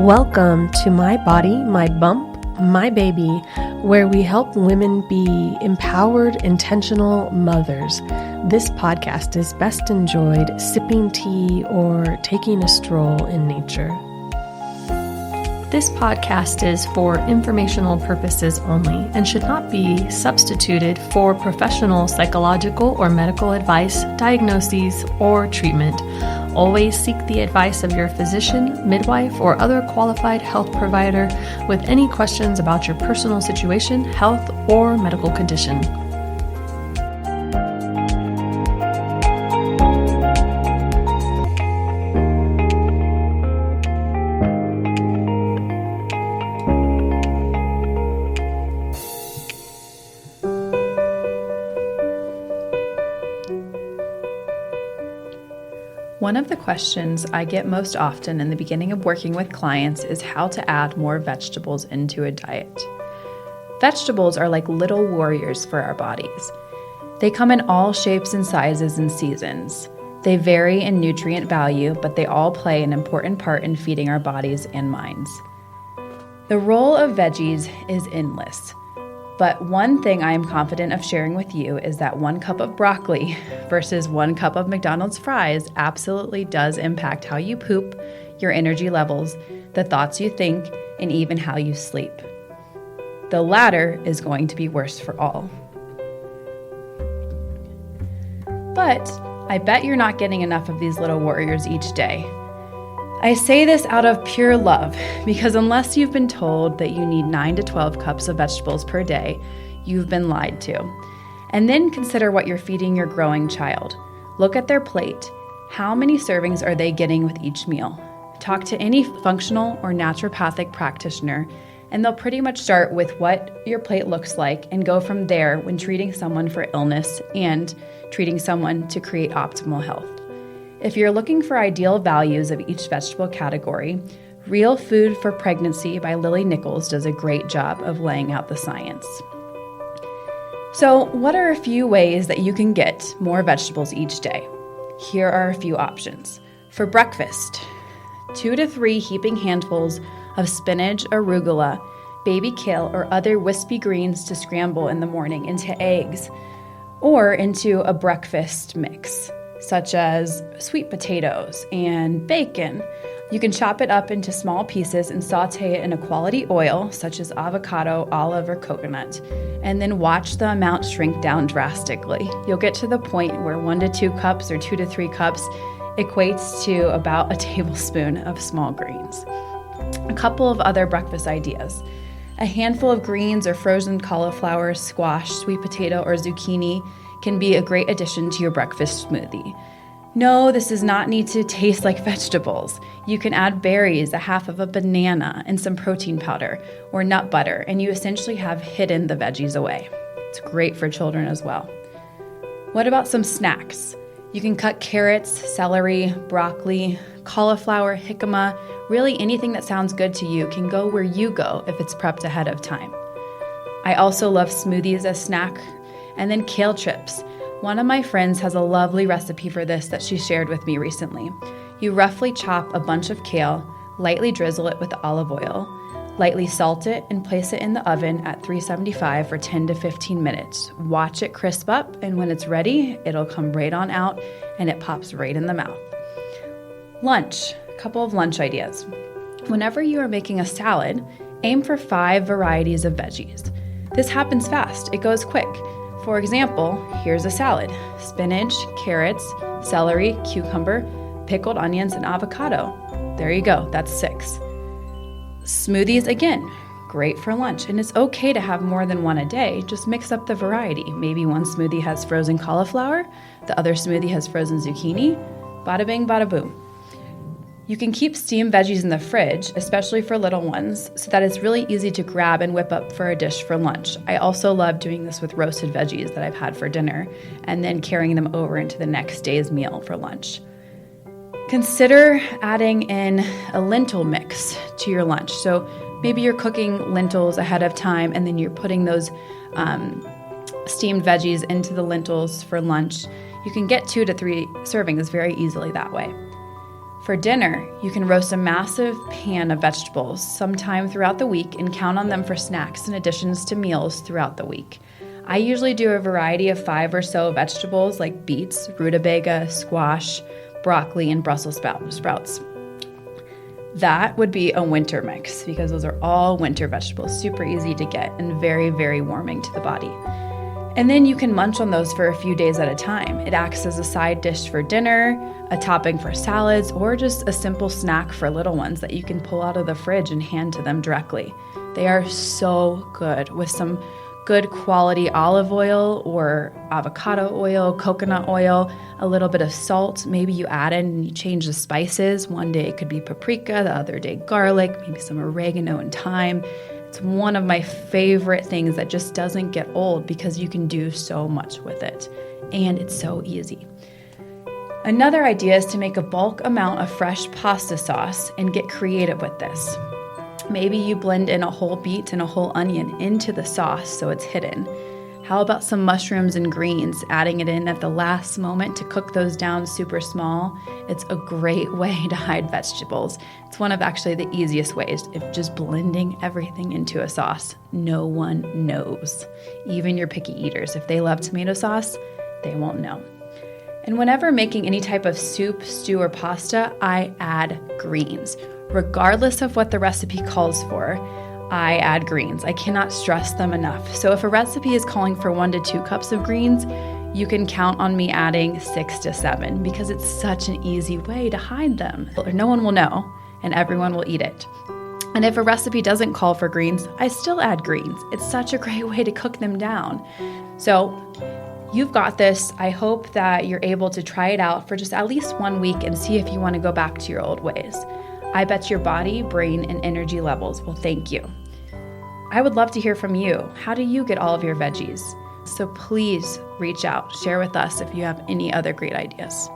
Welcome to My Body, My Bump, My Baby, where we help women be empowered, intentional mothers. This podcast is best enjoyed sipping tea or taking a stroll in nature. This podcast is for informational purposes only and should not be substituted for professional psychological or medical advice, diagnoses, or treatment. Always seek the advice of your physician, midwife, or other qualified health provider with any questions about your personal situation, health, or medical condition. One of the questions I get most often in the beginning of working with clients is how to add more vegetables into a diet. Vegetables are like little warriors for our bodies. They come in all shapes and sizes and seasons. They vary in nutrient value, but they all play an important part in feeding our bodies and minds. The role of veggies is endless. But one thing I am confident of sharing with you is that 1 cup of broccoli versus 1 cup of McDonald's fries absolutely does impact how you poop, your energy levels, the thoughts you think, and even how you sleep. The latter is going to be worse for all. But I bet you're not getting enough of these little warriors each day. I say this out of pure love because unless you've been told that you need 9 to 12 cups of vegetables per day, you've been lied to. And then consider what you're feeding your growing child. Look at their plate. How many servings are they getting with each meal? Talk to any functional or naturopathic practitioner, and they'll pretty much start with what your plate looks like and go from there when treating someone for illness and treating someone to create optimal health. If you're looking for ideal values of each vegetable category, Real Food for Pregnancy by Lily Nichols does a great job of laying out the science. So, what are a few ways that you can get more vegetables each day? Here are a few options. For breakfast, 2 to 3 heaping handfuls of spinach, arugula, baby kale, or other wispy greens to scramble in the morning into eggs or into a breakfast mix, such as sweet potatoes and bacon. You can chop it up into small pieces and saute it in a quality oil, such as avocado, olive, or coconut, and then watch the amount shrink down drastically. You'll get to the point where 1 to 2 cups or 2 to 3 cups equates to about a tablespoon of small greens. A couple of other breakfast ideas. A handful of greens or frozen cauliflower, squash, sweet potato, or zucchini can be a great addition to your breakfast smoothie. No, this does not need to taste like vegetables. You can add berries, a half of a banana, and some protein powder or nut butter, and you essentially have hidden the veggies away. It's great for children as well. What about some snacks? You can cut carrots, celery, broccoli, cauliflower, jicama, really anything that sounds good to you can go where you go if it's prepped ahead of time. I also love smoothies as snack. And then kale chips. One of my friends has a lovely recipe for this that she shared with me recently. You roughly chop a bunch of kale, lightly drizzle it with olive oil, lightly salt it, and place it in the oven at 375 for 10 to 15 minutes. Watch it crisp up, and when it's ready, it'll come right on out, and it pops right in the mouth. Lunch. A couple of lunch ideas. Whenever you are making a salad, aim for 5 varieties of veggies. This happens fast. It goes quick. For example, here's a salad: spinach, carrots, celery, cucumber, pickled onions, and avocado. There you go, that's 6. Smoothies, again, great for lunch, and it's okay to have more than one a day. Just mix up the variety. Maybe one smoothie has frozen cauliflower, the other smoothie has frozen zucchini. Bada bing, bada boom. You can keep steamed veggies in the fridge, especially for little ones, so that it's really easy to grab and whip up for a dish for lunch. I also love doing this with roasted veggies that I've had for dinner and then carrying them over into the next day's meal for lunch. Consider adding in a lentil mix to your lunch. So maybe you're cooking lentils ahead of time and then you're putting those steamed veggies into the lentils for lunch. You can get 2 to 3 servings very easily that way. For dinner, you can roast a massive pan of vegetables sometime throughout the week and count on them for snacks and additions to meals throughout the week. I usually do a variety of 5 or so vegetables like beets, rutabaga, squash, broccoli, and Brussels sprouts. That would be a winter mix because those are all winter vegetables, super easy to get and very, very warming to the body. And then you can munch on those for a few days at a time. It acts as a side dish for dinner, a topping for salads, or just a simple snack for little ones that you can pull out of the fridge and hand to them directly. They are so good with some good quality olive oil or avocado oil, coconut oil, a little bit of salt. Maybe you add in and you change the spices. One day it could be paprika, the other day garlic, maybe some oregano and thyme. It's one of my favorite things that just doesn't get old because you can do so much with it. And it's so easy. Another idea is to make a bulk amount of fresh pasta sauce and get creative with this. Maybe you blend in a whole beet and a whole onion into the sauce so it's hidden. How about some mushrooms and greens, adding it in at the last moment to cook those down super small? It's a great way to hide vegetables. It's one of actually the easiest ways of just blending everything into a sauce. No one knows. Even your picky eaters, if they love tomato sauce, they won't know. And whenever making any type of soup, stew, or pasta, I add greens. Regardless of what the recipe calls for, I add greens. I cannot stress them enough. So if a recipe is calling for 1 to 2 cups of greens, you can count on me adding 6 to 7 because it's such an easy way to hide them. No one will know and everyone will eat it. And if a recipe doesn't call for greens, I still add greens. It's such a great way to cook them down. So you've got this. I hope that you're able to try it out for just at least 1 week and see if you want to go back to your old ways. I bet your body, brain, and energy levels will thank you. I would love to hear from you. How do you get all of your veggies? So please reach out, share with us if you have any other great ideas.